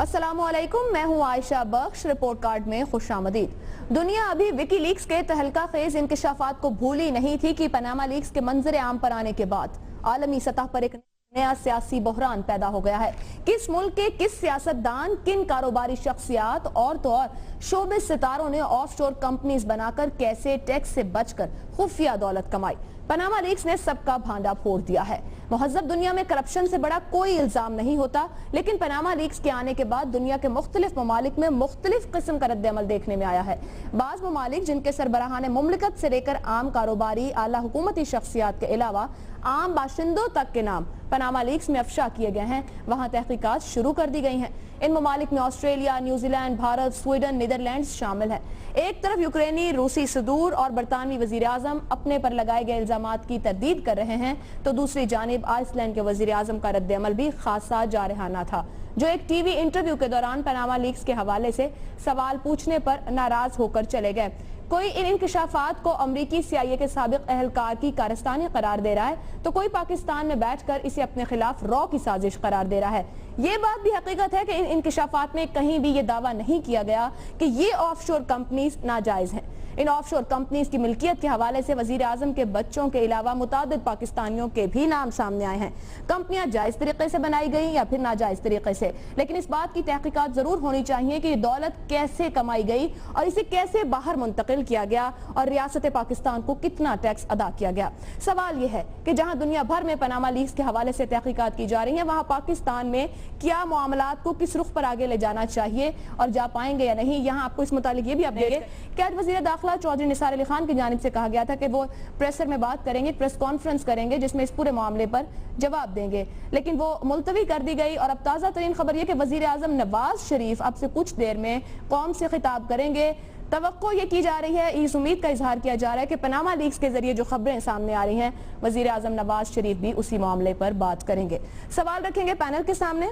السلام علیکم، میں ہوں عائشہ بخش۔ رپورٹ کارڈ میں خوش آمدید۔ دنیا ابھی وکی لیکس کے تہلکہ خیز انکشافات کو بھولی نہیں تھی کہ پاناما لیکس کے منظر عام پر آنے کے بعد عالمی سطح پر ایک نیا سیاسی بحران پیدا ہو گیا ہے۔ کس ملک کے کس سیاستدان، کن کاروباری شخصیات اور تو اور شوبز ستاروں نے آف شور کمپنیز بنا کر کیسے ٹیکس سے بچ کر خفیہ دولت کمائی۔ پاناما لیکس نے سب کا بھانڈا پھوڑ دیا ہے۔ مہذب دنیا میں کرپشن سے بڑا کوئی الزام نہیں ہوتا، لیکن پاناما لیکس کے آنے کے بعد دنیا کے مختلف ممالک میں مختلف قسم کا رد عمل دیکھنے میں آیا ہے۔ بعض ممالک جن کے سربراہان مملکت سے لے کر عام کاروباری اعلیٰ حکومتی شخصیات کے علاوہ عام باشندوں تک کے نام پاناما لیکس میں افشا کیے گئے ہیں، وہاں تحقیقات شروع کر دی گئی ہیں۔ ان ممالک میں Australia, New Zealand, Bharat, Sweden, Netherlands شامل ہیں۔ ایک طرف یوکرینی، روسی صدور اور برطانوی وزیر اعظم اپنے پر لگائے گئے الزامات کی تردید کر رہے ہیں، تو دوسری جانب آئس لینڈ کے وزیر اعظم کا رد عمل بھی خاصا جارحانہ تھا، جو ایک ٹی وی انٹرویو کے دوران پاناما لیکس کے حوالے سے سوال پوچھنے پر ناراض ہو کر چلے گئے۔ کوئی ان انکشافات کو امریکی CIA کے سابق اہلکار کی کارستانی قرار دے رہا ہے، تو کوئی پاکستان میں بیٹھ کر اسے اپنے خلاف رو کی سازش قرار دے رہا ہے۔ یہ بات بھی حقیقت ہے کہ ان انکشافات میں کہیں بھی یہ دعویٰ نہیں کیا گیا کہ یہ آف شور کمپنیز ناجائز ہیں۔ ان آف شور کمپنیز کی ملکیت کے حوالے سے وزیر اعظم کے بچوں کے علاوہ متعدد پاکستانیوں کے بھی نام سامنے آئے ہیں۔ کمپنیاں جائز طریقے سے بنائی گئیں یا پھر ناجائز طریقے سے، لیکن اس بات کی تحقیقات ضرور ہونی چاہیے کہ یہ دولت کیسے کمائی گئی اور اسے کیسے باہر منتقل کیا گیا اور ریاست پاکستان کو کتنا ٹیکس ادا کیا گیا۔ سوال یہ ہے کہ جہاں دنیا بھر میں پاناما لیکس کے حوالے سے تحقیقات کی جا رہی ہیں، وہاں پاکستان میں کیا معاملات کو کس رخ پر آگے لے جانا چاہیے اور جا پائیں گے یا نہیں۔ یہاں آپ کو اس متعلق یہ بھی اپڈیٹ ہے کہ آج وزیر داخلہ چودھری نثار علی خان کی جانب سے کہا گیا تھا کہ وہ پریسر میں بات کریں گے، پریس کانفرنس کریں گے، جس میں اس پورے معاملے پر جواب دیں گے، لیکن وہ ملتوی کر دی گئی۔ اور اب تازہ ترین خبر یہ کہ وزیر اعظم نواز شریف اب سے کچھ دیر میں قوم سے خطاب کریں گے۔ توقع یہ کی جا رہی ہے، اس امید کا اظہار کیا جا رہا ہے کہ پاناما لیکس کے ذریعے جو خبریں سامنے آ رہی ہیں، وزیر اعظم نواز شریف بھی اسی معاملے پر بات کریں گے۔ سوال رکھیں گے پینل کے سامنے۔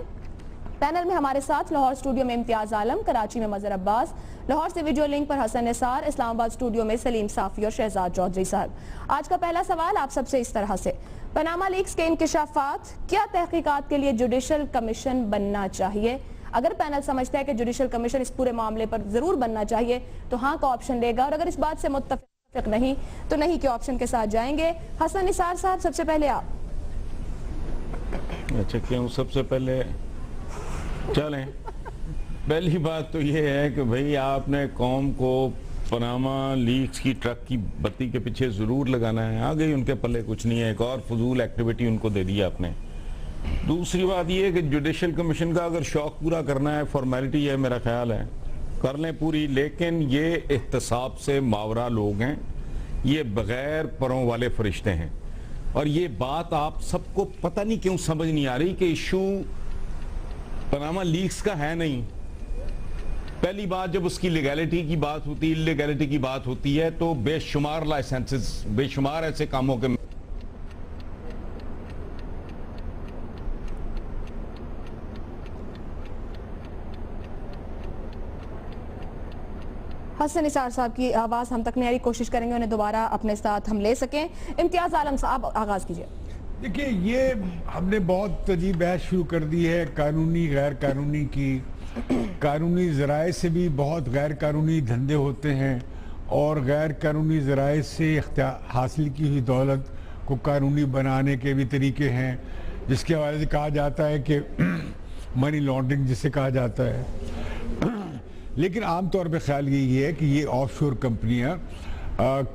پینل میں ہمارے ساتھ لاہور اسٹوڈیو میں امتیاز عالم، کراچی میں مظہر عباس، لاہور سے ویڈیو لنک پر حسن نثار، اسلام آباد اسٹوڈیو میں سلیم صافی اور شہزاد چودھری صاحب۔ آج کا پہلا سوال آپ سب سے اس طرح سے، پاناما لیکس کے انکشافات کیا تحقیقات کے لیے جوڈیشل کمیشن بننا چاہیے؟ اگر پینل سمجھتا ہے کہ جوڈیشل کمیشن اس پورے معاملے پر ضرور بننا چاہیے تو ہاں کا آپشن لے گا، اور اگر اس بات سے متفق نہیں تو نہیں کے آپشن کے ساتھ جائیں گے۔ حسن نثار صاحب سب سے پہلے آپ۔ اچھا کیوں سب سے پہلے چلیں؟ پہلی بات تو یہ ہے کہ بھئی آپ نے قوم کو پاناما لیکس کی ٹرک کی بتی کے پیچھے ضرور لگانا ہے، آگے ان کے پلے کچھ نہیں ہے، ایک اور فضول ایکٹیویٹی ان کو دے دیا آپ نے۔ دوسری بات یہ ہے کہ جوڈیشل کمیشن کا اگر شوق پورا کرنا ہے، فارمیلٹی ہے، میرا خیال ہے کر لیں پوری، لیکن یہ احتساب سے ماورا لوگ ہیں، یہ بغیر پروں والے فرشتے ہیں، اور یہ بات آپ سب کو پتہ نہیں کیوں سمجھ نہیں آ رہی کہ ایشو پاناما لیکس کا ہے نہیں۔ پہلی بات جب اس کی لیگیلٹی کی بات ہوتی ہے، لیگیلٹی کی بات ہوتی ہے تو بے شمار لائسنسز، بے شمار ایسے کاموں کے حسن نثار صاحب کی آواز ہم تک نہیں آ رہی، کوشش کریں گے انہیں دوبارہ اپنے ساتھ ہم لے سکیں۔ امتیاز عالم صاحب آغاز کیجئے۔ دیکھیں، یہ ہم نے بہت عجیب بحث شروع کر دی ہے قانونی غیر قانونی کی۔ قانونی ذرائع سے بھی بہت غیر قانونی دھندے ہوتے ہیں، اور غیر قانونی ذرائع سے حاصل کی ہوئی دولت کو قانونی بنانے کے بھی طریقے ہیں، جس کے حوالے سے کہا جاتا ہے کہ منی لانڈرنگ جسے کہا جاتا ہے۔ لیکن عام طور پہ خیال یہی ہے کہ یہ آف شور کمپنیاں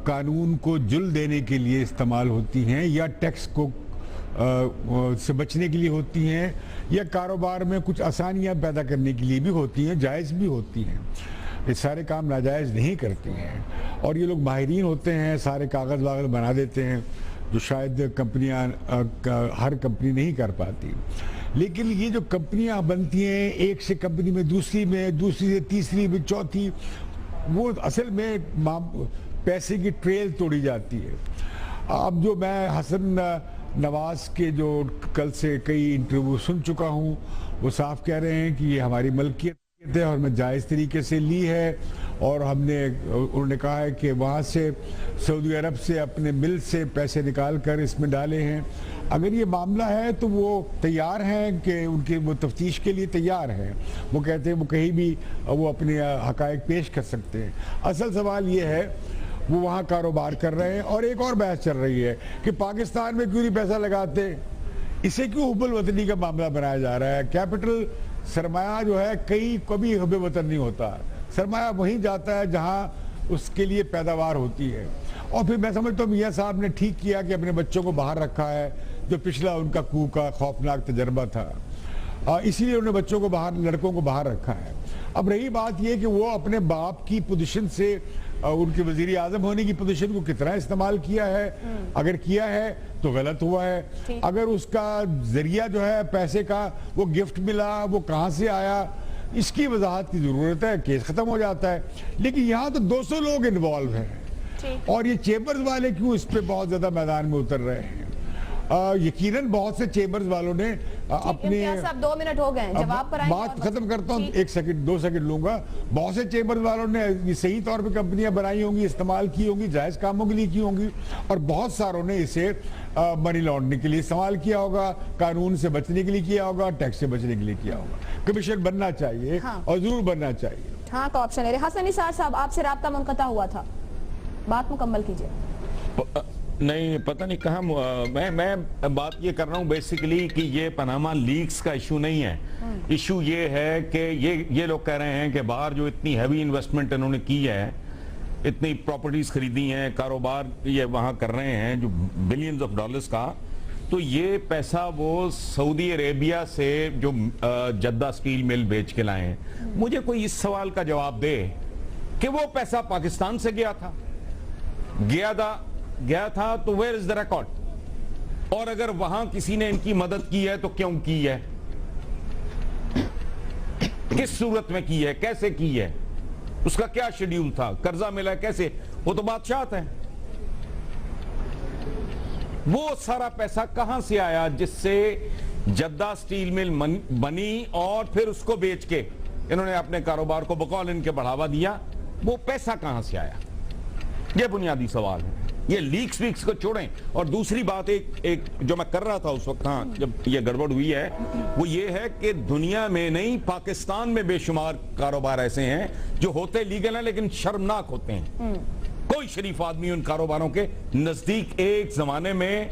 قانون کو جل دینے کے لیے استعمال ہوتی ہیں، یا ٹیکس کو سے بچنے کے لیے ہوتی ہیں، یا کاروبار میں کچھ آسانیاں پیدا کرنے کے لیے بھی ہوتی ہیں، جائز بھی ہوتی ہیں۔ یہ سارے کام ناجائز نہیں کرتی ہیں، اور یہ لوگ ماہرین ہوتے ہیں، سارے کاغذ واغذ بنا دیتے ہیں جو شاید کمپنیاں ہر کمپنی نہیں کر پاتی۔ لیکن یہ جو کمپنیاں بنتی ہیں، ایک سے کمپنی میں دوسری سے تیسری میں چوتھی، وہ اصل میں پیسے کی ٹریل توڑی جاتی ہے۔ اب جو میں حسن نواز کے جو کل سے کئی انٹرویو سن چکا ہوں، وہ صاف کہہ رہے ہیں کہ یہ ہماری ملکیت ہے اور میں جائز طریقے سے لی ہے، اور انہوں نے کہا ہے کہ وہاں سے سعودی عرب سے اپنے مل سے پیسے نکال کر اس میں ڈالے ہیں. اگر یہ معاملہ ہے تو وہ تیار ہیں کہ ان کی وہ تفتیش کے لیے تیار ہیں. وہ کہتے ہیں وہ کہیں بھی وہ اپنے حقائق پیش کر سکتے ہیں. اصل سوال یہ ہے وہ وہاں کاروبار کر رہے ہیں. اور ایک اور بحث چل رہی ہے کہ پاکستان میں کیوں نہیں پیسہ لگاتے, اسے کیوں حب الوطنی کا معاملہ بنایا جا رہا ہے. کیپٹل سرمایہ جو ہے کبھی حب وطن نہیں ہوتا. سرمایہ وہیں جاتا ہے جہاں اس کے لیے پیداوار ہوتی ہے. اور پھر میں سمجھتا ہوں میاں صاحب نے ٹھیک کیا کہ اپنے بچوں کو باہر رکھا ہے, جو پچھلا ان کا کو کا خوفناک تجربہ تھا, اسی لیے انہوں نے بچوں کو باہر, لڑکوں کو باہر رکھا ہے. اب رہی بات یہ کہ وہ اپنے باپ کی پوزیشن سے ان کے وزیر اعظم ہونے کی پوزیشن کو کتنا استعمال کیا ہے. اگر کیا ہے تو غلط ہوا ہے. اگر اس کا ذریعہ جو ہے پیسے کا وہ گفٹ ملا, وہ کہاں سے آیا, اس کی وضاحت کی ضرورت ہے. کیس ختم ہو جاتا ہے. لیکن یہاں تو 200 لوگ انوالو ہیں, اور یہ چیمبرز والے کیوں اس پہ بہت زیادہ میدان میں اتر رہے ہیں. یقیناً بہت سے چیمبرز والوں نے اپنے 2 منٹ ہو گئے, جواب پر بات ختم کرتا ہوں, 1 سیکنڈ 2 سیکنڈ لوں گا. بہت سے چیمبرز والوں نے یہ صحیح طور پہ کمپنیاں بنائی ہوں گی, استعمال کی ہوں گی, جائز کاموں کے لیے کی ہوں گی, اور بہت ساروں نے اسے منی لانڈرنگ کے لیے استعمال کیا ہوگا, قانون سے بچنے کے لیے کیا ہوگا, ٹیکس سے بچنے کے لیے کیا ہوگا. کمیشن بننا چاہیے اور ضرور بننا چاہیے. ہاں کا آپشن ہے. حسن نثار صاحب, آپ سے رابطہ منقطع ہوا تھا, بات مکمل کیجئے. نہیں پتہ نہیں کہاں, میں بات یہ کر رہا ہوں بیسیکلی کہ یہ پاناما لیکس کا ایشو نہیں ہے. ایشو یہ ہے کہ یہ لوگ کہہ رہے ہیں کہ باہر جو اتنی ہیوی انویسٹمنٹ انہوں نے کی ہے, اتنی پراپرٹیز خریدی ہیں, کاروبار یہ وہاں کر رہے ہیں جو بلینز آف ڈالرز کا, تو یہ پیسہ وہ سعودی عربیہ سے جو جدہ سٹیل مل بیچ کے لائے ہیں. مجھے کوئی اس سوال کا جواب دے کہ وہ پیسہ پاکستان سے گیا تھا تو where is the record, اور اگر وہاں کسی نے ان کی مدد کی ہے تو کیوں کی ہے, کس صورت میں کی ہے, کیسے کی ہے, اس کا کیا شیڈیول تھا, قرضہ ملا کیسے, وہ تو بادشاہت ہے. وہ سارا پیسہ کہاں سے آیا جس سے جدہ سٹیل مل بنی اور پھر اس کو بیچ کے انہوں نے اپنے کاروبار کو بقول ان کے بڑھاوا دیا, وہ پیسہ کہاں سے آیا, یہ بنیادی سوال ہے. یہ لیکس ویکس کو چھوڑیں. اور دوسری بات ایک جو میں کر رہا تھا اس وقت جب یہ گڑبڑ ہوئی ہے, وہ یہ ہے کہ دنیا میں نہیں, پاکستان میں بے شمار کاروبار ایسے ہیں جو ہوتے لیگل ہیں لیکن شرمناک ہوتے ہیں. کوئی شریف آدمی ان کاروباروں کے نزدیک, ایک زمانے میں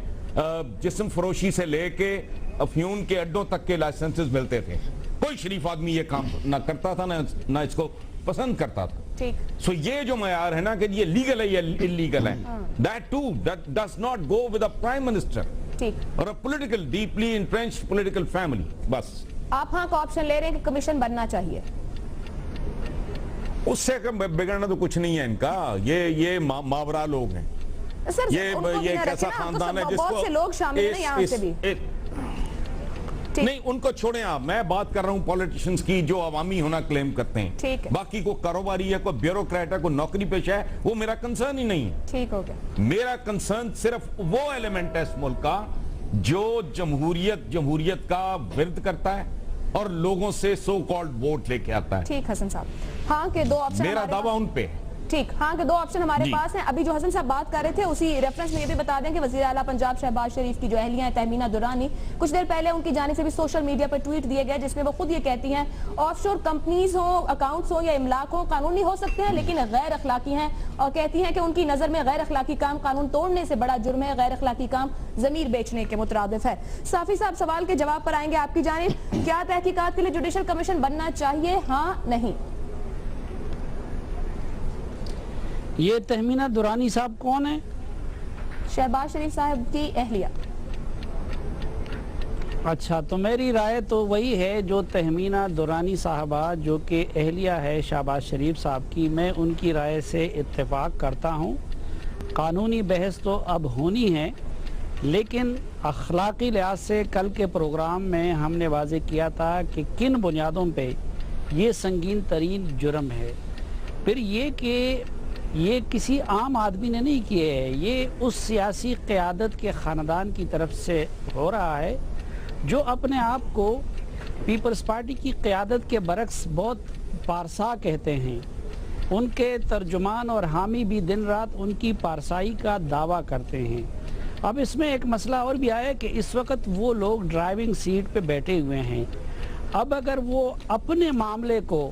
جسم فروشی سے لے کے افیون کے اڈوں تک کے لائسنسز ملتے تھے, کوئی شریف آدمی یہ کام نہ کرتا تھا نہ اس کو پسند کرتا تھا. سو یہ جو معیار ہے نا کہ یہ لیگل ہے یا انلیگل ہے, that too that does not go with a prime minister or a political deeply entrenched political family. بس آپ ہاں کا آپشن لے رہے ہیں کہ کمیشن بننا چاہیے. اس سے بگڑنا تو کچھ نہیں ہے ان کا, یہ ماورا لوگ ہیں. یہ ایک ایسا خاندان ہے جس کو بہت سے لوگ شامل ہیں یہاں سے بھی. نہیں ان کو چھوڑیں آپ, میں بات کر رہا ہوں پولیٹیشنز کی جو عوامی ہونا کلیم کرتے ہیں. باقی کو کاروباری ہے, کوئی بیوروکریٹ ہے, کوئی نوکری پیشہ ہے, وہ میرا کنسرن ہی نہیں ہے. ٹھیک ہو گیا. میرا کنسرن صرف وہ ایلیمنٹ ہے اس ملک کا جو جمہوریت کا ورد کرتا ہے اور لوگوں سے سو کالڈ ووٹ لے کے آتا ہے. ٹھیک حسن صاحب, ہاں کے 2 آپشن میرا دعویٰ ان پہ. ٹھیک, ہاں کے 2 آپشن ہمارے پاس ہیں. ابھی جو حسن صاحب بات کر رہے تھے اسی ریفرنس میں یہ بھی بتا دیں کہ وزیر اعلیٰ پنجاب شہباز شریف کی جو اہلیہ ہیں تہمینہ درانی, کچھ دیر پہلے ان کی جانب سے بھی سوشل میڈیا پر ٹویٹ دیے گئے جس میں وہ خود یہ کہتی ہیں آف شور کمپنیز ہوں, اکاؤنٹس ہوں یا املاک ہوں, قانونی ہو سکتے ہیں لیکن غیر اخلاقی ہیں, اور کہتی ہیں کہ ان کی نظر میں غیر اخلاقی کام قانون توڑنے سے بڑا جرم ہے, غیر اخلاقی کام ضمیر بیچنے کے مترادف ہے. صافی صاحب سوال کے جواب پر آئیں گے آپ کی جانب, کیا تحقیقات کے لیے جوڈیشل کمیشن بننا چاہیے, ہاں نہیں؟ یہ تہمینہ درانی صاحب کون ہیں؟ شہباز شریف صاحب کی اہلیہ. اچھا, تو میری رائے تو وہی ہے جو تہمینہ درانی صاحبہ جو کہ اہلیہ ہے شہباز شریف صاحب کی, میں ان کی رائے سے اتفاق کرتا ہوں. قانونی بحث تو اب ہونی ہے, لیکن اخلاقی لحاظ سے کل کے پروگرام میں ہم نے واضح کیا تھا کہ کن بنیادوں پہ یہ سنگین ترین جرم ہے. پھر یہ کہ یہ کسی عام آدمی نے نہیں کیے ہے, یہ اس سیاسی قیادت کے خاندان کی طرف سے ہو رہا ہے جو اپنے آپ کو پیپلز پارٹی کی قیادت کے برعکس بہت پارسا کہتے ہیں. ان کے ترجمان اور حامی بھی دن رات ان کی پارسائی کا دعویٰ کرتے ہیں۔ اب اس میں ایک مسئلہ اور بھی آیا کہ اس وقت وہ لوگ ڈرائیونگ سیٹ پہ بیٹھے ہوئے ہیں، اب اگر وہ اپنے معاملے کو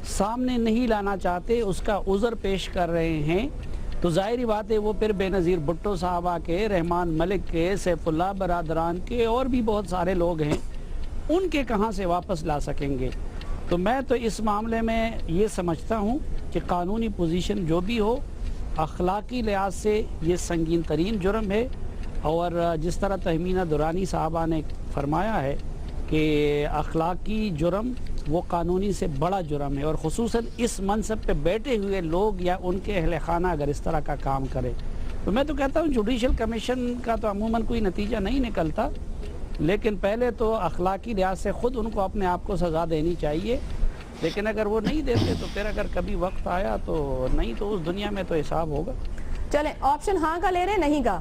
سامنے نہیں لانا چاہتے، اس کا عذر پیش کر رہے ہیں، تو ظاہری بات ہے وہ پھر بے نظیر بھٹو صاحبہ کے، رحمان ملک کے، سیف اللہ برادران کے اور بھی بہت سارے لوگ ہیں، ان کے کہاں سے واپس لا سکیں گے؟ تو میں تو اس معاملے میں یہ سمجھتا ہوں کہ قانونی پوزیشن جو بھی ہو، اخلاقی لحاظ سے یہ سنگین ترین جرم ہے، اور جس طرح تہمینہ دورانی صاحبہ نے فرمایا ہے کہ اخلاقی جرم وہ قانونی سے بڑا جرم ہے، اور خصوصاً اس منصب پہ بیٹھے ہوئے لوگ یا ان کے اہل خانہ اگر اس طرح کا کام کرے، تو میں تو کہتا ہوں جوڈیشل کمیشن کا تو عموماً کوئی نتیجہ نہیں نکلتا، لیکن پہلے تو اخلاقی لحاظ سے خود ان کو اپنے آپ کو سزا دینی چاہیے، لیکن اگر وہ نہیں دیتے تو پھر اگر کبھی وقت آیا تو نہیں تو اس دنیا میں تو حساب ہوگا۔ چلیں آپشن ہاں کا لے رہے ہیں، نہیں کا؟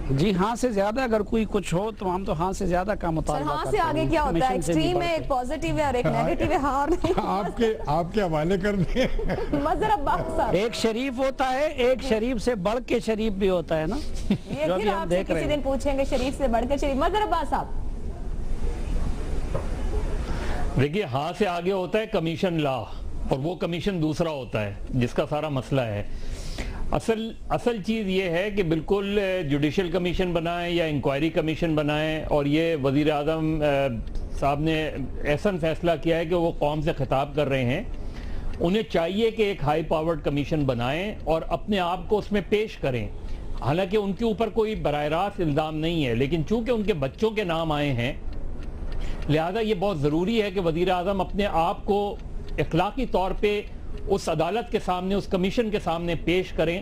جی ہاں سے زیادہ اگر کوئی کچھ ہو تو ہم تو ہاں سے زیادہ کا مطالبہ ہاں کرتے سے ہیں۔ آگے کیا ہوتا ہے؟ کمیشن سے بھی ایکسٹریم ہے، بڑھ ایک کے۔ پوزیٹیو ہے اور ایک نیگیٹیو ہے، ہاں اور نہیں۔ آپ کے حوالے کر دیں۔ مظہر عباس صاحب، ایک شریف ہوتا ہے، ایک شریف سے بڑھ کے شریف بھی ہوتا ہے نا، یہ جو پھر ابھی ہم آپ سے دیکھ رہے کسی ہیں۔ دن پوچھیں گے شریف سے بڑھ کے شریف۔ مظہر عباس صاحب، دیکھیے ہاں سے آگے ہوتا ہے کمیشن لا، اور وہ کمیشن دوسرا ہوتا ہے جس کا سارا مسئلہ ہے۔ اصل چیز یہ ہے کہ بالکل جوڈیشل کمیشن بنائیں یا انکوائری کمیشن بنائیں، اور یہ وزیر اعظم صاحب نے ایسا فیصلہ کیا ہے کہ وہ قوم سے خطاب کر رہے ہیں، انہیں چاہیے کہ ایک ہائی پاورڈ کمیشن بنائیں اور اپنے آپ کو اس میں پیش کریں۔ حالانکہ ان کے اوپر کوئی براہ راست الزام نہیں ہے، لیکن چونکہ ان کے بچوں کے نام آئے ہیں، لہذا یہ بہت ضروری ہے کہ وزیر اعظم اپنے آپ کو اخلاقی طور پہ اس عدالت کے سامنے، اس کمیشن کے سامنے پیش کریں،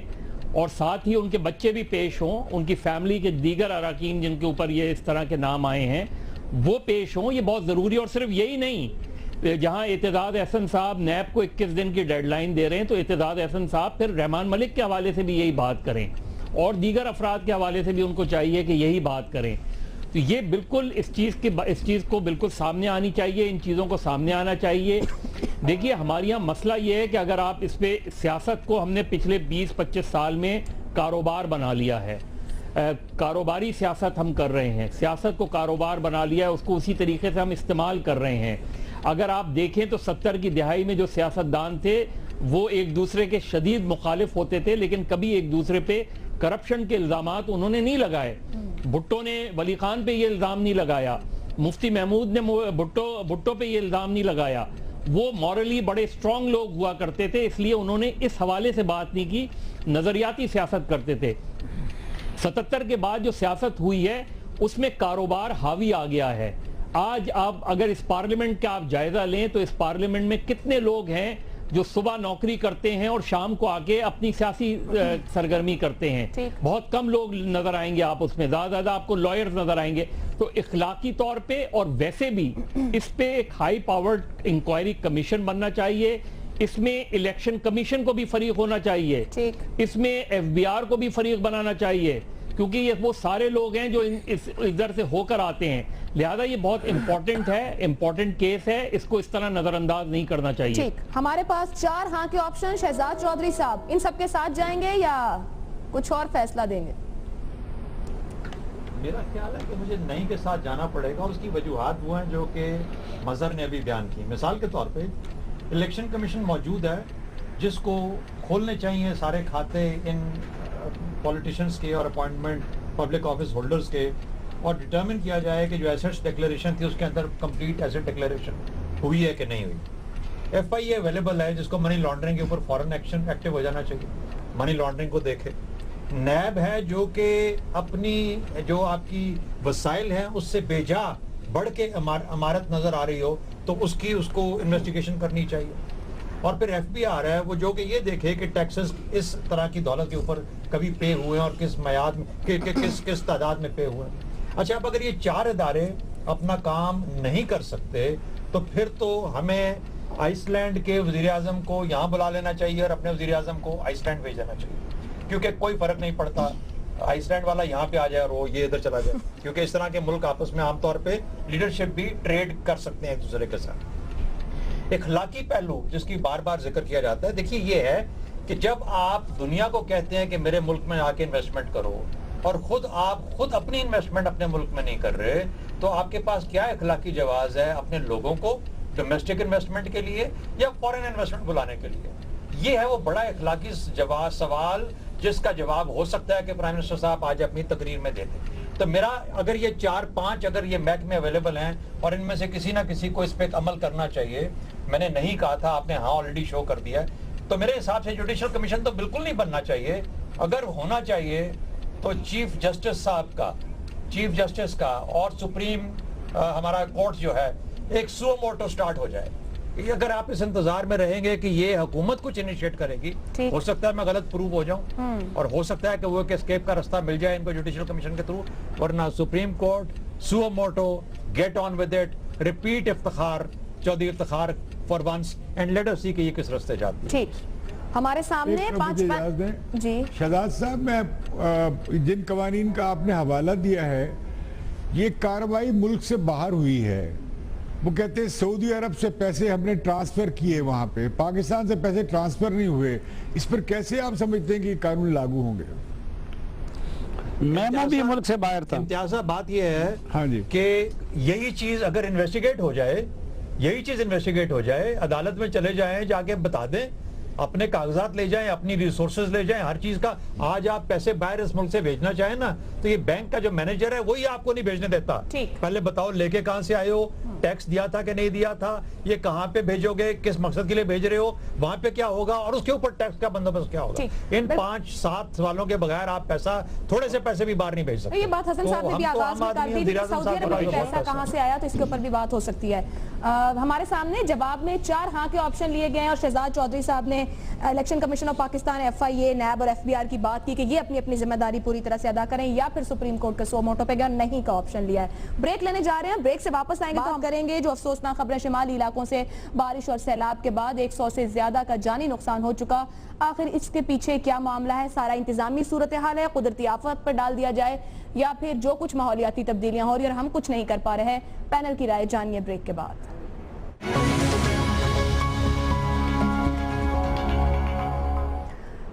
اور ساتھ ہی ان کے بچے بھی پیش ہوں، ان کی فیملی کے دیگر اراکین جن کے اوپر یہ اس طرح کے نام آئے ہیں وہ پیش ہوں۔ یہ بہت ضروری ہے، اور صرف یہی نہیں، جہاں اعتزاز احسن صاحب نیب کو 21 دن کی ڈیڈ لائن دے رہے ہیں، تو اعتزاز احسن صاحب پھر رحمان ملک کے حوالے سے بھی یہی بات کریں، اور دیگر افراد کے حوالے سے بھی ان کو چاہیے کہ یہی بات کریں۔ تو یہ بالکل اس چیز کو بالکل سامنے آنی چاہیے، ان چیزوں کو سامنے آنا چاہیے۔ دیکھیے ہمارے یہاں مسئلہ یہ ہے کہ اگر آپ اس پہ سیاست کو ہم نے پچھلے 20-25 سال میں کاروبار بنا لیا ہے، کاروباری سیاست ہم کر رہے ہیں، سیاست کو کاروبار بنا لیا ہے، اس کو اسی طریقے سے ہم استعمال کر رہے ہیں۔ اگر آپ دیکھیں تو 70 کی دہائی میں جو سیاستدان تھے وہ ایک دوسرے کے شدید مخالف ہوتے تھے، لیکن کبھی ایک دوسرے پہ کرپشن کے الزامات انہوں نے نہیں لگائے۔ بھٹو نے ولی خان پہ یہ الزام نہیں لگایا، مفتی محمود نے بھٹو پہ یہ الزام نہیں لگایا۔ وہ مورلی بڑے سٹرونگ لوگ ہوا کرتے تھے، اس لیے انہوں نے اس حوالے سے بات نہیں کی، نظریاتی سیاست کرتے تھے۔ 77 کے بعد جو سیاست ہوئی ہے اس میں کاروبار حاوی آ گیا ہے۔ آج آپ اگر اس پارلیمنٹ کا آپ جائزہ لیں تو اس پارلیمنٹ میں کتنے لوگ ہیں جو صبح نوکری کرتے ہیں اور شام کو آ کے اپنی سیاسی سرگرمی کرتے ہیں؟ بہت کم لوگ نظر آئیں گے آپ اس میں، زیادہ آپ کو لائرز نظر آئیں گے۔ تو اخلاقی طور پہ اور ویسے بھی اس پہ ایک ہائی پاورڈ انکوائری کمیشن بننا چاہیے، اس میں الیکشن کمیشن کو بھی فریق ہونا چاہیے، اس میں ایف بی آر کو بھی فریق بنانا چاہیے، کیونکہ یہ وہ سارے لوگ ہیں جو ادھر سے ہو کر آتے ہیں۔ لہذا یہ بہت امپورٹنٹ ہے، امپورٹنٹ کیس ہے، اس کو اس طرح نظر انداز نہیں کرنا چاہیے۔ ٹھیک، ہمارے پاس 4 ہاں کے آپشن۔ شہزاد چودھری صاحب، ان سب کے ساتھ جائیں گے یا کچھ اور فیصلہ دیں گے؟ میرا خیال ہے کہ مجھے نہیں کے ساتھ جانا پڑے گا، اور اس کی وجوہات وہ ہیں جو کہ مظہر نے ابھی بیان کی۔ مثال کے طور پہ الیکشن کمیشن موجود ہے جس کو کھولنے چاہیے سارے کھاتے ان پولیٹیشنز کے اور اپوائنٹمنٹ پبلک آفس ہولڈرز کے، اور ڈٹرمن کیا جائے کہ جو ایسٹس ڈکلیریشن تھی اس کے اندر کمپلیٹ ایسٹ ڈکلیریشن ہوئی ہے کہ نہیں ہوئی۔ ایف آئی اے اویلیبل ہے جس کو منی لانڈرنگ کے اوپر فورن ایکشن ایکٹیو ہو جانا چاہیے، منی لانڈرنگ کو دیکھے۔ نیب ہے جو کہ اپنی جو آپ کی وسائل ہیں اس سے بے جا بڑھ کے عمارت نظر آ رہی ہو تو اس کو انویسٹیگیشن کرنی چاہیے۔ اور پھر ایف بی آر ہے وہ جو کہ یہ دیکھے کہ ٹیکسز اس طرح کی دولت کے اوپر کبھی پے ہوئے ہیں اور کس میعاد میں کس تعداد میں پے ہوئے ہیں۔ اچھا، اب اگر یہ 4 ادارے اپنا کام نہیں کر سکتے تو پھر تو ہمیں آئس لینڈ کے وزیر اعظم کو یہاں بلا لینا چاہیے اور اپنے وزیر اعظم کو آئس لینڈ بھیج دینا چاہیے، کیونکہ کوئی فرق نہیں پڑتا آئس لینڈ والا یہاں پہ آ جائے اور وہ یہ ادھر چلا جائے، کیونکہ اس طرح کے ملک آپس میں عام طور پہ لیڈرشپ بھی ٹریڈ کر سکتے ہیں ایک دوسرے کے ساتھ۔ اخلاقی پہلو جس کی بار بار ذکر کیا جاتا ہے، دیکھیے یہ ہے کہ جب آپ دنیا کو کہتے ہیں کہ میرے ملک میں آ کے انویسٹمنٹ کرو اور آپ خود اپنی انویسٹمنٹ اپنے ملک میں نہیں کر رہے، تو آپ کے پاس کیا اخلاقی جواز ہے اپنے لوگوں کو ڈومیسٹک انویسٹمنٹ کے لیے یا فورن انویسٹمنٹ بلانے کے لیے؟ یہ ہے وہ بڑا اخلاقی سوال جس کا جواب ہو سکتا ہے کہ پرائم منسٹر صاحب آج اپنی تقریر میں دیتے. تو میرا اگر یہ 4-5 اگر یہ محکمے اویلیبل ہیں اور ان میں سے کسی نہ کسی کو اس پہ عمل کرنا چاہیے، میں نے نہیں کہا تھا، آپ نے ہاں آلریڈی شو کر دیا ہے، تو میرے حساب سے جوڈیشل کمیشن تو بالکل نہیں بننا چاہیے. اگر ہونا چاہیے تو چیف جسٹس کا اور سپریم ہمارا کورٹ جو ہے ایک سو موٹو سٹارٹ ہو جائے. اگر آپ اس انتظار میں رہیں گے کہ یہ حکومت کچھ انیشیٹ کرے گی، ہو سکتا ہے میں غلط پروو ہو جاؤں اور ہو سکتا ہے کہ وہ ایک اسکیپ کا رستہ مل جائے ان کو جوڈیشل کمیشن کے تھرو، ورنہ supreme court suo motu get on with it, repeat Iftikhar Chaudhry Iftikhar for once and let us see کہ یہ کس راستے جاتی ہے. ٹھیک، ہمارے سامنے 5 جی شہزاد صاحب، میں جن قوانین کا آپ نے حوالہ دیا ہے یہ کارروائی ملک سے باہر ہوئی ہے. وہ کہتے ہیں سعودی عرب سے پیسے ہم نے ٹرانسفر کیے، وہاں پہ پاکستان سے پیسے ٹرانسفر نہیں ہوئے. اس پر کیسے آپ سمجھتے ہیں کہ یہ قانون لاگو ہوں گے؟ میں بھی ملک سے باہر تھا. امتیازہ بات یہ ہے ہاں جی کہ یہی چیز اگر انویسٹیگیٹ ہو جائے، عدالت میں چلے جائیں، جا کے بتا دیں، اپنے کاغذات لے جائیں، اپنی ریسورسز لے جائیں، ہر چیز کا. آج آپ پیسے باہر اس ملک سے بھیجنا چاہیں نا تو یہ بینک کا جو مینیجر ہے وہی آپ کو نہیں بھیجنے دیتا. پہلے بتاؤ لے کے کہاں سے آئے ہو، ٹیکس دیا تھا کہ نہیں دیا تھا، یہ کہاں پہ بھیجو گے، کس مقصد کے لیے بھیج رہے ہو، وہاں پہ کیا ہوگا اور اس کے اوپر ٹیکس کا بندوبست کیا ہوگا. ان 5-7 سوالوں کے بغیر آپ پیسہ، تھوڑے سے پیسے بھی باہر نہیں بھیج سکتے. یہ بات حسن صاحب نے بھی آغاز میں کر دی تھی کہ سعودی عرب میں پیسہ کہاں سے آیا، تو اس کے اوپر بھی بات ہو سکتی ہے. ہمارے سامنے جواب میں 4 ہاں کے آپشن لیے گئے ہیں اور شہزاد چودھری صاحب نے election commission of Pakistan, FIA، NAB اور FBI کی بات کی کہ یہ اپنی اپنی ذمہ داری پوری طرح سے ادا کریں یا پھر سپریم کورٹ کے سو موٹو پہ گیا، نہیں کا آپشن لیا ہے. بریک لینے جا رہے ہیں، بریک سے واپس آئیں گے تو ہم کریں گے جو افسوسناک خبریں شمالی علاقوں سے بارش اور سیلاب کے بعد 100 سے زیادہ کا جانی نقصان ہو چکا. آخر اس کے پیچھے کیا معاملہ ہے؟ سارا انتظامی صورتحال ہے، قدرتی آفت پر ڈال دیا جائے یا پھر جو کچھ ماحولیاتی تبدیلیاں ہو رہی ہیں اور ہم کچھ نہیں کر پا رہے ہیں؟ پینل کی رائے جانیے بریک کے بعد.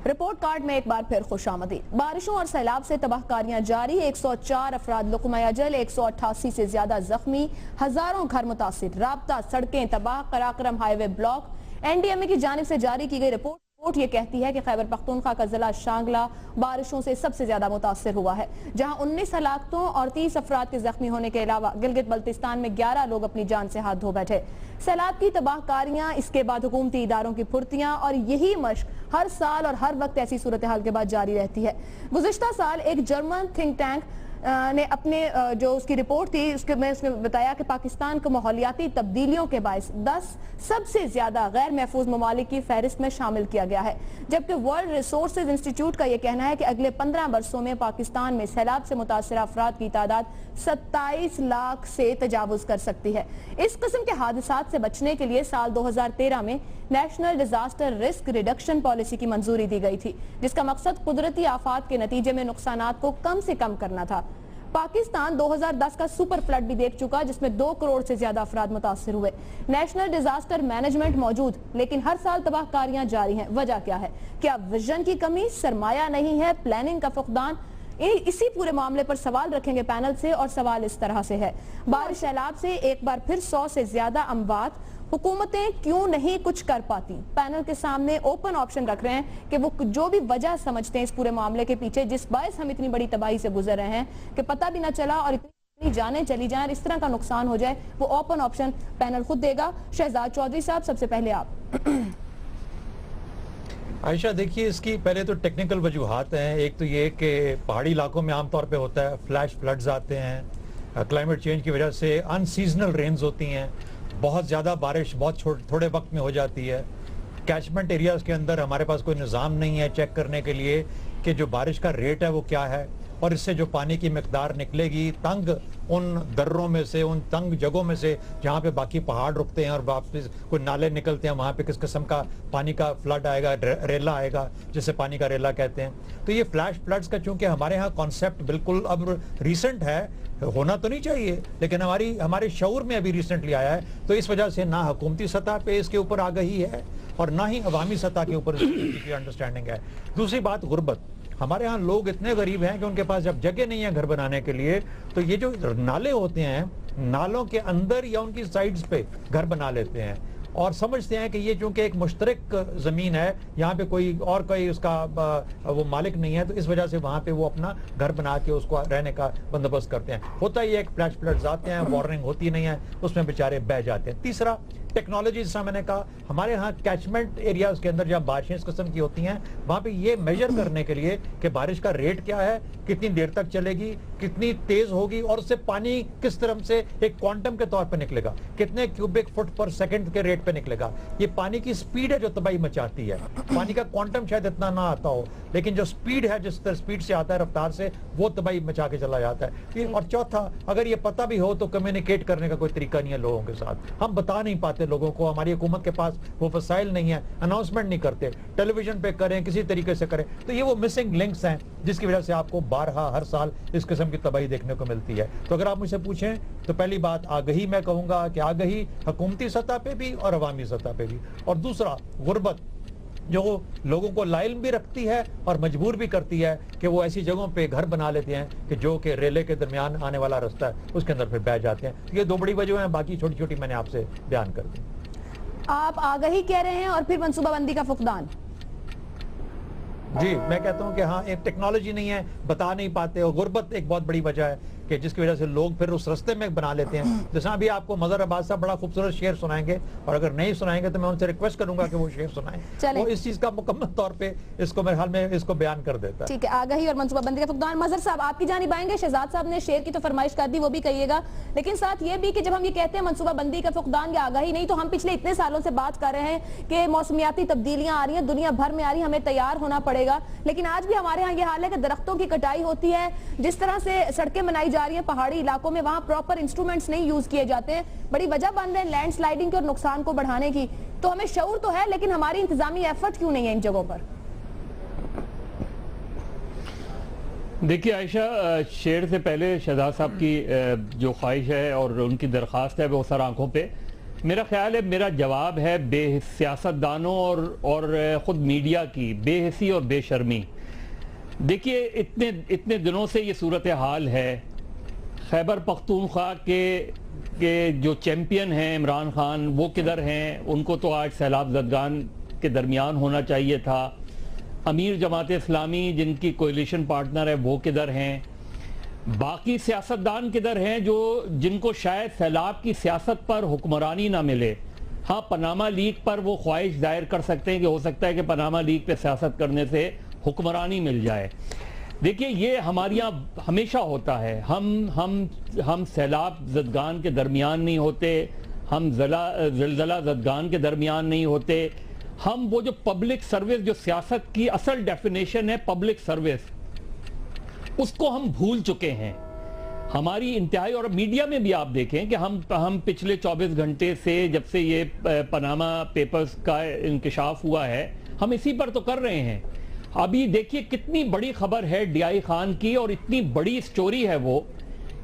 رپورٹ کارڈ میں ایک بار پھر خوش آمدید. بارشوں اور سیلاب سے تباہ کاریاں جاری، 104 افراد لقمہ اجل، 188 سے زیادہ زخمی، ہزاروں گھر متاثر، رابطہ سڑکیں تباہ، قراقرم ہائی وے بلاک. NDMA کی جانب سے جاری کی گئی رپورٹ یہ کہتی ہے کہ خیبر پختونخوا کا ضلع شانگلہ بارشوں سے سب سے زیادہ متاثر ہوا ہے، جہاں 19 ہلاکتوں اور 30 افراد کے زخمی ہونے کے علاوہ گلگت بلتستان میں 11 لوگ اپنی جان سے ہاتھ دھو بیٹھے. سیلاب کی تباہ کاریاں، اس کے بعد حکومتی اداروں کی پھرتیاں، اور یہی مشق ہر سال اور ہر وقت ایسی صورتحال کے بعد جاری رہتی ہے. گزشتہ سال ایک جرمن تھنک ٹینک نے اپنے جو اس کی رپورٹ تھی اس نے بتایا کہ پاکستان کو ماحولیاتی تبدیلیوں کے باعث 10 سب سے زیادہ غیر محفوظ ممالک کی فہرست میں شامل کیا گیا ہے، جبکہ ورلڈ ریسورسز انسٹیٹیوٹ کا یہ کہنا ہے کہ اگلے 15 برسوں میں پاکستان میں سیلاب سے متاثرہ افراد کی تعداد 27 لاکھ سے تجاوز کر سکتی ہے. اس قسم کے حادثات سے بچنے کے لیے سال 2013 میں national disaster risk reduction policy کی منظوری دی گئی تھی، جس کا مقصد قدرتی آفات کے نتیجے میں نقصانات کو کم سے کم کرنا تھا. پاکستان 2010 کا سپر فلڈ بھی دیکھ چکا جس میں 2 کروڑ سے زیادہ افراد متاثر ہوئے. نیشنل ڈیزاسٹر مینجمنٹ موجود لیکن ہر سال تباہ کاریاں جاری ہیں. وجہ کیا ہے؟ کیا ویژن کی کمی، سرمایہ نہیں ہے، پلاننگ کا فقدان؟ اسی پورے معاملے پر سوال رکھیں گے پینل سے، اور سوال اس طرح سے ہے: بارش سیلاب سے ایک بار پھر 100 سے زیادہ اموات، حکومتیں کیوں نہیں کچھ کر پاتی؟ پینل کے سامنے اوپن آپشن رکھ رہے ہیں کہ وہ جو بھی وجہ سمجھتے ہیں اس پورے معاملے کے پیچھے جس باعث ہم اتنی بڑی تباہی سے گزر رہے ہیں کہ پتہ بھی نہ چلا اور اتنی جانیں چلی جائیں اور اس طرح کا نقصان ہو جائے، وہ اوپن آپشن پینل خود دے گا. شہزاد چودھری صاحب، سب سے پہلے آپ. عائشہ دیکھیے، اس کی پہلے تو ٹیکنیکل وجوہات ہیں. ایک تو یہ کہ پہاڑی علاقوں میں عام طور پہ ہوتا ہے فلیش فلڈز آتے ہیں، کلائمیٹ چینج کی وجہ سے ان سیزنل رینز ہوتی ہیں، بہت زیادہ بارش بہت تھوڑے وقت میں ہو جاتی ہے. کیچمنٹ ایریاز کے اندر ہمارے پاس کوئی نظام نہیں ہے چیک کرنے کے لیے کہ جو بارش کا ریٹ ہے وہ کیا ہے. اور اس سے جو پانی کی مقدار نکلے گی تنگ ان دروں میں سے، ان تنگ جگہوں میں سے جہاں پہ باقی پہاڑ رکتے ہیں اور واپس کوئی نالے نکلتے ہیں، وہاں پہ کس قسم کا پانی کا فلڈ آئے گا، ریلا آئے گا، جسے پانی کا ریلا کہتے ہیں. تو یہ فلیش فلڈز کا چونکہ ہمارے ہاں کانسیپٹ بالکل اب ریسنٹ ہے، ہونا تو نہیں چاہیے لیکن ہمارے شعور میں ابھی ریسنٹلی آیا ہے، تو اس وجہ سے نہ حکومتی سطح پہ اس کے اوپر آگہی ہے اور نہ ہی عوامی سطح کے اوپر اس کی انڈرسٹینڈنگ ہے. دوسری بات غربت. ہمارے ہاں لوگ اتنے غریب ہیں کہ ان کے پاس جب جگہ نہیں ہے گھر بنانے کے لیے تو یہ جو نالے ہوتے ہیں، نالوں کے اندر یا ان کی سائڈز پہ گھر بنا لیتے ہیں اور سمجھتے ہیں کہ یہ چونکہ ایک مشترک زمین ہے، یہاں پہ کوئی اس کا وہ مالک نہیں ہے، تو اس وجہ سے وہاں پہ وہ اپنا گھر بنا کے اس کو رہنے کا بندوبست کرتے ہیں. ہوتا یہ ایک فلیش فلڈز آتے ہیں، وارننگ ہوتی نہیں ہے، اس میں بیچارے بہ جاتے ہیں. تیسرا ٹیکنالوجی، جیسا میں نے کہا ہمارے ہاں کیچمنٹ ایریاز کے اندر جہاں بارشیں اس قسم کی ہوتی ہیں وہاں پہ یہ میجر کرنے کے لیے کہ بارش کا ریٹ کیا ہے، کتنی دیر تک چلے گی، کتنی تیز ہوگی اور اس سے پانی کس طرح سے ایک کوانٹم کے طور پہ نکلے گا، کتنے کیوبک فٹ پر سیکنڈ کے ریٹ پہ نکلے گا. یہ پانی کی سپیڈ ہے جو تباہی مچاتی ہے. پانی کا کوانٹم شاید اتنا نہ آتا ہو لیکن جو سپیڈ ہے، جس طرح سپیڈ سے آتا ہے رفتار سے، وہ تباہی مچا کے چلا جاتا ہے. اور چوتھا، اگر یہ پتہ بھی ہو تو کمیونیکیٹ کرنے کا کوئی طریقہ نہیں ہے لوگوں کے ساتھ. ہم بتا نہیں پاتے لوگوں کو، ہماری حکومت کے پاس وہ وسائل نہیں ہے، اناؤنسمنٹ نہیں کرتے، ٹیلی ویژن پہ کریں، کسی طریقے سے کریں. تو یہ وہ مسنگ لنکس ہیں جس کی وجہ سے آپ کو بارہا ہر سال اس قسم کی تباہی دیکھنے کو ملتی ہے. تو اگر آپ مجھ سے پوچھیں تو پہلی بات آگہی، میں کہوں گا کہ آگہی حکومتی سطح پہ بھی اور عوامی سطح پہ بھی. اور دوسرا غربت، جو لوگوں کو لائل بھی رکھتی ہے اور مجبور بھی کرتی ہے کہ وہ ایسی جگہوں پہ گھر بنا لیتے ہیں کہ جو کہ ریلے کے درمیان آنے والا رستہ ہے اس کے اندر پھر بہ جاتے ہیں. یہ دو بڑی وجہ ہیں، باقی چھوٹی چھوٹی میں نے آپ سے بیان کر دی. آپ آگہی کہہ رہے ہیں اور پھر منصوبہ بندی کا فقدان. جی میں کہتا ہوں کہ ہاں ایک ٹیکنالوجی نہیں ہے، بتا نہیں پاتے، اور غربت ایک بہت بڑی وجہ ہے کہ جس کی وجہ سے لوگ پھر اس رستے میں بنا لیتے ہیں. جیسا بھی آپ کو مظہر عباس صاحب بڑا خوبصورت شعر سنائیں گے اور اگر نہیں سنائیں گے تو میں ان سے ریکویسٹ کروں گا کہ وہ شعر سنائیں. وہ اس چیز کا مکمل طور پہ اس کو میرے حال میں اس کو بیان کر دیتا ہے. ٹھیک ہے، آگہی اور منصوبہ بندی کا فقدان. مظہر صاحب آپ کی جانب آئیں گے. شہزاد صاحب نے شعر کی تو فرمائش کر دی، وہ بھی کہیے گا، لیکن ساتھ یہ بھی کہ جب ہم یہ کہتے ہیں منصوبہ بندی کا فقدان یا آگہی نہیں، تو ہم پچھلے اتنے سالوں سے بات کر رہے ہیں کہ موسمیاتی تبدیلیاں آ رہی ہیں، دنیا بھر میں آ رہی ہیں، ہمیں تیار ہونا پڑے گا. لیکن آج بھی ہمارے ہاں یہ حال ہے کہ درختوں کی کٹائی ہوتی ہے، جس طرح سے سڑکیں بنائی جا رہی ہیں پہاڑی علاقوں میں، وہاں پراپر انسٹرومنٹس نہیں یوز کیے جاتے ہیں. بڑی وجہ بن رہے ہیں لینڈ سلائیڈنگ کے اور نقصان کو بڑھانے کی. تو ہمیں شعور تو ہے لیکن ہماری انتظامی ایفرٹ کیوں نہیں ہے ان جگہوں پر؟ دیکھیے عائشہ، شعر سے پہلے شہزاد صاحب کی جو خواہش ہے اور ان کی درخواست ہے وہ سر آنکھوں پہ، میرا خیال ہے میرا جواب ہے بے سیاستدانوں اور خود میڈیا کی بے حسی اور بے شرمی. دیکھیے اتنے دنوں سے یہ صورتحال ہے. خیبر پختونخوا کے جو چیمپئن ہیں عمران خان، وہ کدھر ہیں؟ ان کو تو آج سیلاب زدگان کے درمیان ہونا چاہیے تھا. امیر جماعت اسلامی جن کی کوئلیشن پارٹنر ہے وہ کدھر ہیں؟ باقی سیاستدان کدھر ہیں جن کو شاید سیلاب کی سیاست پر حکمرانی نہ ملے؟ ہاں، پاناما لیک پر وہ خواہش ظاہر کر سکتے ہیں کہ ہو سکتا ہے کہ پاناما لیک پہ سیاست کرنے سے حکمرانی مل جائے. دیکھیے یہ ہمارے یہاں ہمیشہ ہوتا ہے، ہم سیلاب زدگان کے درمیان نہیں ہوتے، ہم زلزلہ زدگان کے درمیان نہیں ہوتے. ہم وہ جو پبلک سروس، جو سیاست کی اصل ڈیفینیشن ہے پبلک سروس، اس کو ہم بھول چکے ہیں. ہماری انتہائی، اور میڈیا میں بھی آپ دیکھیں کہ ہم پچھلے 24 گھنٹے سے جب سے یہ پاناما پیپرز کا انکشاف ہوا ہے، ہم اسی پر تو کر رہے ہیں. ابھی دیکھیے کتنی بڑی خبر ہے ڈی آئی خان کی، اور اتنی بڑی سٹوری ہے وہ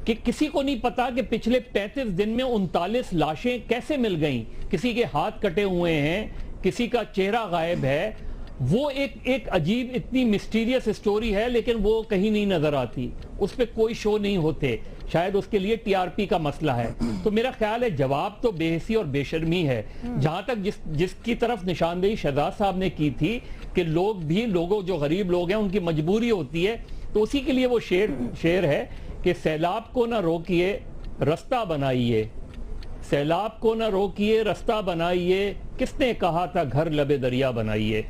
کہ کسی کو نہیں پتا کہ پچھلے 35 دن میں 39 لاشیں کیسے مل گئیں. کسی کے ہاتھ کٹے ہوئے ہیں، کسی کا چہرہ غائب ہے. وہ ایک عجیب اتنی مسٹیریس سٹوری ہے، لیکن وہ کہیں نہیں نظر آتی، اس پہ کوئی شو نہیں ہوتے. شاید اس کے لیے ٹی آر پی کا مسئلہ ہے. تو میرا خیال ہے جواب تو بے حسی اور بے شرمی ہے. جہاں تک جس کی طرف نشاندہی شہزاد صاحب نے کی تھی کہ لوگوں جو غریب لوگ ہیں ان کی مجبوری ہوتی ہے، تو اسی کے لیے وہ شعر ہے کہ سیلاب کو نہ روکیے رستہ بنائیے، سیلاب کو نہ روکیے رستہ بنائیے، کس نے کہا تھا گھر لبے دریا بنائیے.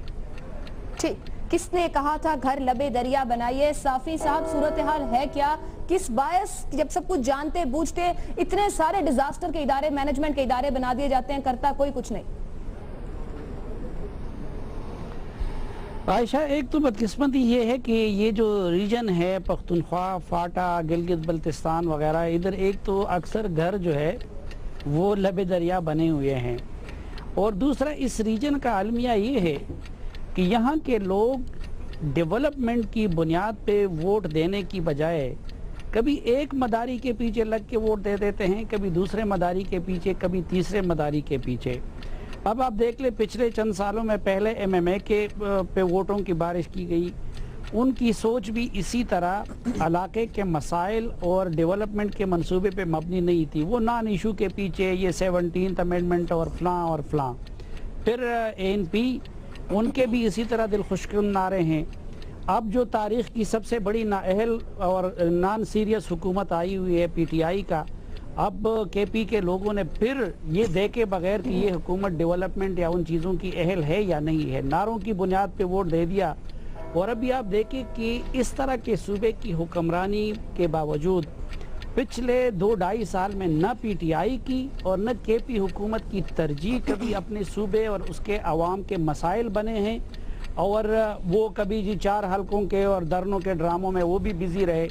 ٹھیک، کس نے کہا تھا گھر لبے دریا بنائیے. صافی صاحب، صورتحال ہے کیا؟ کس باعث جب سب کچھ جانتے بوجھتے اتنے سارے ڈیزاسٹر کے ادارے، مینجمنٹ کے ادارے بنا دیے جاتے ہیں، کرتا کوئی کچھ نہیں؟ عائشہ ایک تو بدقسمتی یہ ہے کہ یہ جو ریجن ہے پختونخوا، فاٹا، گلگت بلتستان وغیرہ، ادھر ایک تو اکثر گھر جو ہے وہ لب دریا بنے ہوئے ہیں، اور دوسرا اس ریجن کا المیہ یہ ہے کہ یہاں کے لوگ ڈیولپمنٹ کی بنیاد پہ ووٹ دینے کی بجائے کبھی ایک مداری کے پیچھے لگ کے ووٹ دے دیتے ہیں، کبھی دوسرے مداری کے پیچھے، کبھی تیسرے مداری کے پیچھے۔ اب آپ دیکھ لیں پچھلے چند سالوں میں پہلے ایم ایم اے کے پہ ووٹوں کی بارش کی گئی، ان کی سوچ بھی اسی طرح علاقے کے مسائل اور ڈیولپمنٹ کے منصوبے پہ مبنی نہیں تھی، وہ نان ایشو کے پیچھے یہ 17th امینڈمنٹ اور فلاں اور فلاں۔ پھر ANP ان کے بھی اسی طرح دل خشکن نعرے ہیں۔ اب جو تاریخ کی سب سے بڑی نااہل اور نان سیریس حکومت آئی ہوئی ہے PTI کا، اب KP کے لوگوں نے پھر یہ دیکھے بغیر کہ یہ حکومت ڈیولپمنٹ یا ان چیزوں کی اہل ہے یا نہیں ہے، نعروں کی بنیاد پہ ووٹ دے دیا۔ اور ابھی آپ دیکھیں کہ اس طرح کے صوبے کی حکمرانی کے باوجود پچھلے 2-2.5 سال میں نہ PTI کی اور نہ KP حکومت کی ترجیح کبھی اپنے صوبے اور اس کے عوام کے مسائل بنے ہیں، اور وہ کبھی جی 4 حلقوں کے اور درنوں کے ڈراموں میں وہ بھی بزی رہے۔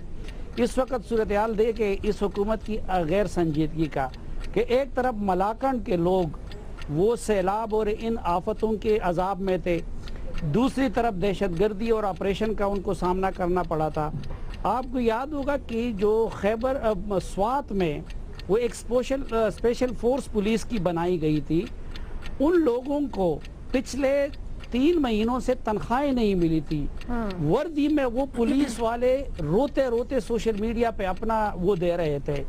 اس وقت صورتحال دے کے اس حکومت کی غیر سنجیدگی کا کہ ایک طرف ملاکنڈ کے لوگ وہ سیلاب اور ان آفتوں کے عذاب میں تھے، دوسری طرف دہشت گردی اور آپریشن کا ان کو سامنا کرنا پڑا تھا۔ آپ کو یاد ہوگا کہ جو خیبر سوات میں وہ ایک اسپیشل فورس پولیس کی بنائی گئی تھی، ان لوگوں کو پچھلے 3 مہینوں سے تنخواہیں نہیں ملی تھی، وردی میں وہ پولیس والے روتے روتے سوشل میڈیا پہ اپنا وہ دے رہے تھے۔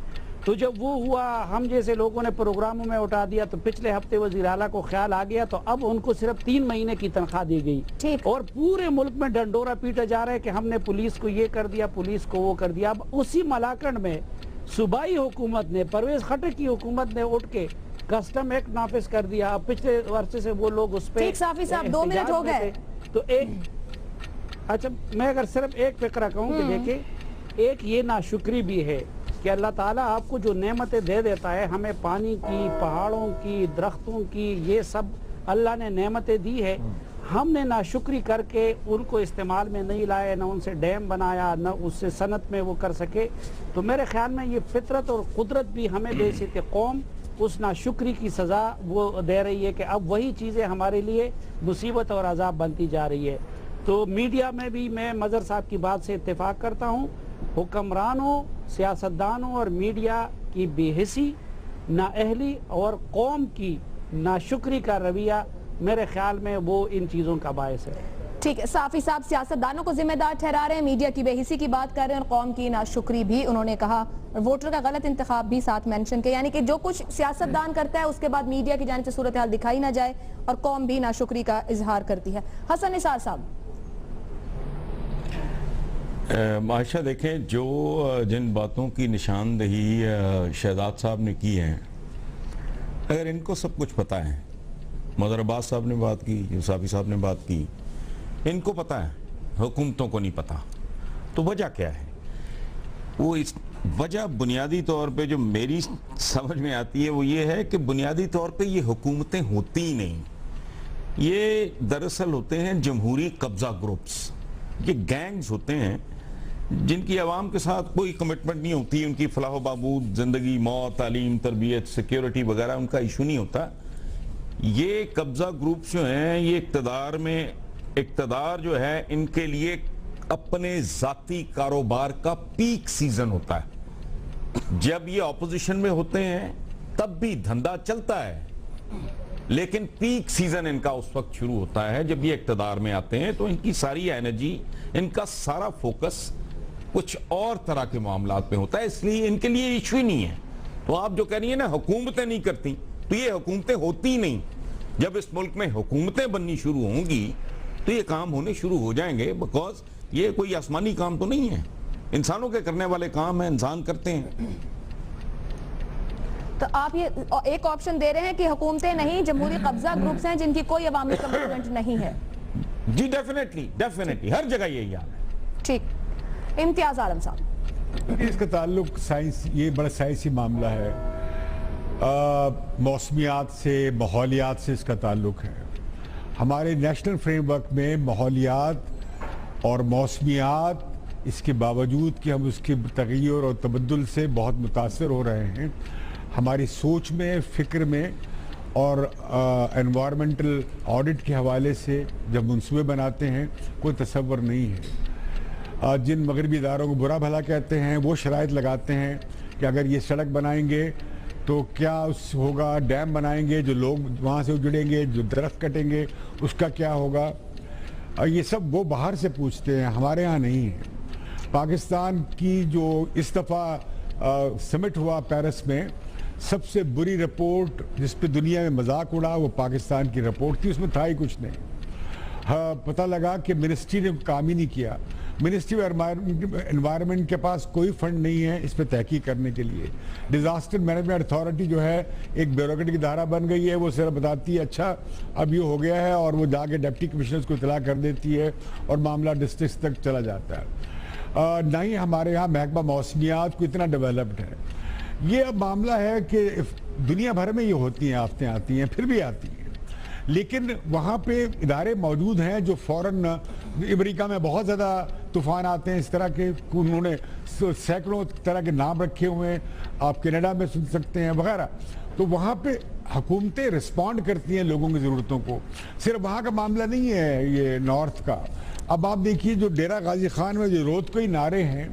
تو جب وہ ہوا، ہم جیسے لوگوں نے پروگراموں میں اٹھا دیا، تو پچھلے ہفتے وزیر اعلیٰ کو خیال آ گیا، تو اب ان کو صرف 3 مہینے کی تنخواہ دی گئی، اور پورے ملک میں ڈنڈورا پیٹا جا رہا ہے کہ ہم نے پولیس کو یہ کر دیا، پولیس کو وہ کر دیا۔ اب اسی ملاکنڈ میں صوبائی حکومت نے، پرویز خٹک کی حکومت نے اٹھ کے کسٹم ایکٹ نافذ کر دیا۔ اب پچھلے عرصے سے وہ لوگ اس پہ ٹھیک صافی صاحب 2 منٹ ہو گئے تو اچھا میں اگر صرف ایک فقرہ کہوں کہ دیکھیں، ایک یہ ناشکری بھی ہے کہ اللہ تعالیٰ آپ کو جو نعمتیں دے دیتا ہے، ہمیں پانی کی، پہاڑوں کی، درختوں کی، یہ سب اللہ نے نعمتیں دی ہے، ہم نے ناشکری کر کے ان کو استعمال میں نہیں لائے، نہ ان سے ڈیم بنایا، نہ اس سے صنعت میں وہ کر سکے۔ تو میرے خیال میں یہ فطرت اور قدرت بھی ہمیں بحیثیت قوم اس ناشکری کی سزا وہ دے رہی ہے کہ اب وہی چیزیں ہمارے لیے مصیبت اور عذاب بنتی جا رہی ہے۔ تو میڈیا میں بھی میں مظہر صاحب کی بات سے اتفاق کرتا ہوں، حکمرانوں، سیاستدانوں اور میڈیا کی بے حسی، نااہلی اور قوم کی ناشکری کا رویہ میرے خیال میں وہ ان چیزوں کا باعث ہے۔ ٹھیک ہے، صافی صاحب سیاستدانوں کو ذمہ دار ٹھہرا رہے ہیں، میڈیا کی بے حسی کی بات کر رہے ہیں، اور قوم کی ناشکری بھی انہوں نے کہا، ووٹر کا غلط انتخاب بھی ساتھ مینشن کیا، یعنی کہ جو کچھ سیاستدان کرتا ہے اس کے بعد میڈیا کی جانب سے صورتحال دکھائی نہ جائے اور قوم بھی ناشکری کا اظہار کرتی ہے۔ حسن نثار صاحب۔ عائشہ دیکھیں، جو جن باتوں کی نشاندہی شہزاد صاحب نے کی ہے، اگر ان کو سب کچھ پتہ ہے، مظہر عباس صاحب نے بات کی، یوسافی صاحب نے بات کی، ان کو پتہ ہے، حکومتوں کو نہیں پتہ، تو وجہ کیا ہے؟ وہ اس وجہ بنیادی طور پہ جو میری سمجھ میں آتی ہے وہ یہ ہے کہ بنیادی طور پہ یہ حکومتیں ہوتی ہی نہیں، یہ دراصل ہوتے ہیں جمہوری قبضہ گروپس، یہ گینگز ہوتے ہیں جن کی عوام کے ساتھ کوئی کمٹمنٹ نہیں ہوتی، ان کی فلاح و بہبود، زندگی، موت، تعلیم، تربیت، سیکیورٹی وغیرہ ان کا ایشو نہیں ہوتا۔ یہ قبضہ گروپس جو ہیں، یہ اقتدار جو ہے ان کے لیے اپنے ذاتی کاروبار کا پیک سیزن ہوتا ہے۔ جب یہ اپوزیشن میں ہوتے ہیں تب بھی دھندا چلتا ہے، لیکن پیک سیزن ان کا اس وقت شروع ہوتا ہے جب یہ اقتدار میں آتے ہیں، تو ان کی ساری انرجی، ان کا سارا فوکس کچھ اور طرح کے معاملات پہ ہوتا ہے، اس لیے ان کے لیے ایشو ہی نہیں ہے۔ تو آپ جو کہہ رہی ہیں نا حکومتیں نہیں کرتی، تو یہ حکومتیں ہوتی نہیں۔ جب اس ملک میں حکومتیں بننی شروع ہوں گی تو یہ کام ہونے شروع ہو جائیں گے، بیکاز یہ کوئی آسمانی کام تو نہیں ہے، انسانوں کے کرنے والے کام ہیں، انسان کرتے ہیں۔ تو آپ یہ ایک آپشن دے رہے ہیں کہ حکومتیں نہیں، جمہوری قبضہ گروپس ہیں جن کی کوئی عوامی کمٹمنٹ نہیں ہے؟ جی ڈیفینیٹلی ہر جگہ یہی حال ہے۔ ٹھیک، امتیاز عالم صاحب۔ اس کا تعلق سائنس، یہ بڑا سائنسی معاملہ ہے، موسمیات سے، ماحولیات سے اس کا تعلق ہے۔ ہمارے نیشنل فریم ورک میں ماحولیات اور موسمیات، اس کے باوجود کہ ہم اس کے تغیر اور تبدل سے بہت متاثر ہو رہے ہیں، ہماری سوچ میں، فکر میں اور انوائرمنٹل آڈٹ کے حوالے سے جب منصوبے بناتے ہیں کوئی تصور نہیں ہے۔ جن مغربی اداروں کو برا بھلا کہتے ہیں وہ شرائط لگاتے ہیں کہ اگر یہ سڑک بنائیں گے تو کیا اس ہوگا، ڈیم بنائیں گے جو لوگ وہاں سے اجڑیں گے، جو درخت کٹیں گے اس کا کیا ہوگا، یہ سب وہ باہر سے پوچھتے ہیں، ہمارے ہاں نہیں ہے۔ پاکستان کی جو اس دفعہ سمٹ ہوا پیرس میں، سب سے بری رپورٹ جس پہ دنیا میں مذاق اڑا وہ پاکستان کی رپورٹ تھی، اس میں تھا ہی کچھ نہیں۔ پتہ لگا کہ منسٹری نے کام ہی نہیں کیا، منسٹری آف انوائرمنٹ کے پاس کوئی فنڈ نہیں ہے اس پہ تحقیق کرنے کے لیے۔ ڈیزاسٹر مینجمنٹ اتھارٹی جو ہے ایک بیوروکریٹک ادارہ بن گئی ہے، وہ صرف بتاتی ہے اچھا اب یہ ہو گیا ہے، اور وہ جا کے ڈپٹی کمشنرز کو اطلاع کر دیتی ہے اور معاملہ ڈسٹرکٹس تک چلا جاتا ہے۔ نہ ہی ہمارے ہاں محکمہ موسمیات کو اتنا ڈیولپڈ ہے۔ یہ اب معاملہ ہے کہ دنیا بھر میں یہ ہوتی ہیں، آفتیں آتی ہیں، پھر بھی آتی ہیں، لیکن وہاں پہ ادارے موجود ہیں جو فوراً، امریکہ میں بہت زیادہ طوفان آتے ہیں اس طرح کے، انہوں نے سینکڑوں طرح کے نام رکھے ہوئے ہیں، آپ کینیڈا میں سن سکتے ہیں وغیرہ، تو وہاں پہ حکومتیں رسپونڈ کرتی ہیں لوگوں کی ضرورتوں کو۔ صرف وہاں کا معاملہ نہیں ہے یہ نارتھ کا۔ اب آپ دیکھیے جو ڈیرہ غازی خان میں جو روت کوئی نعرے ہیں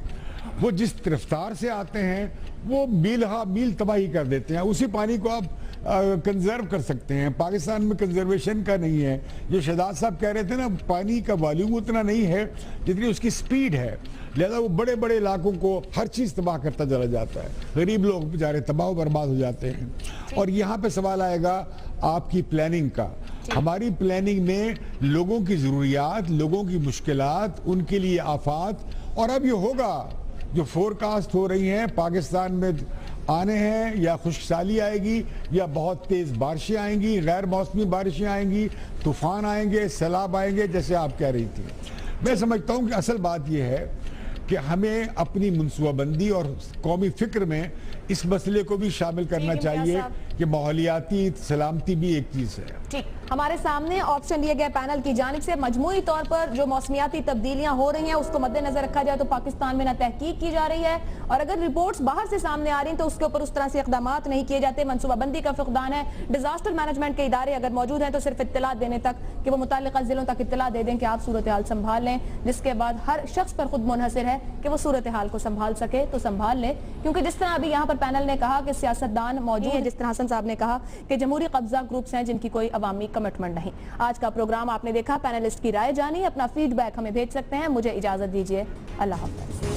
وہ جس رفتار سے آتے ہیں وہ میل ہا میل تباہی کر دیتے ہیں۔ اسی پانی کو آپ کنزرو کر سکتے ہیں، پاکستان میں کنزرویشن کا نہیں ہے۔ جو شہزاد صاحب کہہ رہے تھے نا، پانی کا والیوم اتنا نہیں ہے جتنی اس کی سپیڈ ہے، لہذا وہ بڑے بڑے علاقوں کو ہر چیز تباہ کرتا چلا جاتا ہے، غریب لوگ بیچارے تباہ و برباد ہو جاتے ہیں۔ اور یہاں پہ سوال آئے گا آپ کی پلاننگ کا۔ ہماری پلاننگ میں لوگوں کی ضروریات، لوگوں کی مشکلات، ان کے لیے آفات، اور اب یہ ہوگا جو فورکاسٹ ہو رہی ہیں پاکستان میں آنے ہیں، یا خشک سالی آئے گی، یا بہت تیز بارشیں آئیں گی، غیر موسمی بارشیں آئیں گی، طوفان آئیں گے، سیلاب آئیں گے، جیسے آپ کہہ رہی تھی۔ میں سمجھتا ہوں کہ اصل بات یہ ہے کہ ہمیں اپنی منصوبہ بندی اور قومی فکر میں اس مسئلے کو بھی شامل کرنا چاہیے کہ ماحولیاتی سلامتی بھی ایک چیز ہے۔ ٹھیک، ہمارے سامنے آپشن لیے گئے پینل کی جانب سے مجموعی طور پر جو موسمیاتی تبدیلیاں ہو رہی ہیں اس کو مد نظر رکھا جائے تو پاکستان میں نہ تحقیق کی جا رہی ہے، اور اگر رپورٹس باہر سے سامنے آ رہی ہیں تو اس کے اوپر اس طرح سے اقدامات نہیں کیے جاتے، منصوبہ بندی کا فقدان ہے۔ ڈیزاسٹر مینجمنٹ کے ادارے اگر موجود ہیں تو صرف اطلاع دینے تک کہ وہ متعلقہ ضلعوں تک اطلاع دے دیں کہ آپ صورتحال سنبھال لیں، جس کے بعد ہر شخص پر خود منحصر ہے کہ وہ صورتحال کو سنبھال سکے تو سنبھال لے، کیونکہ جس طرح ابھی یہاں پر پینل نے کہا کہ سیاستدان موجود ہیں، جس طرح حسن صاحب نے کہا کہ جمہوری قبضہ گروپس ہیں جن کی کوئی عوامی کمٹمنٹ نہیں۔ آج کا پروگرام آپ نے دیکھا، پینلسٹ کی رائے جانی، اپنا فیڈ بیک ہمیں بھیج سکتے ہیں۔ مجھے اجازت دیجیے، اللہ حافظ۔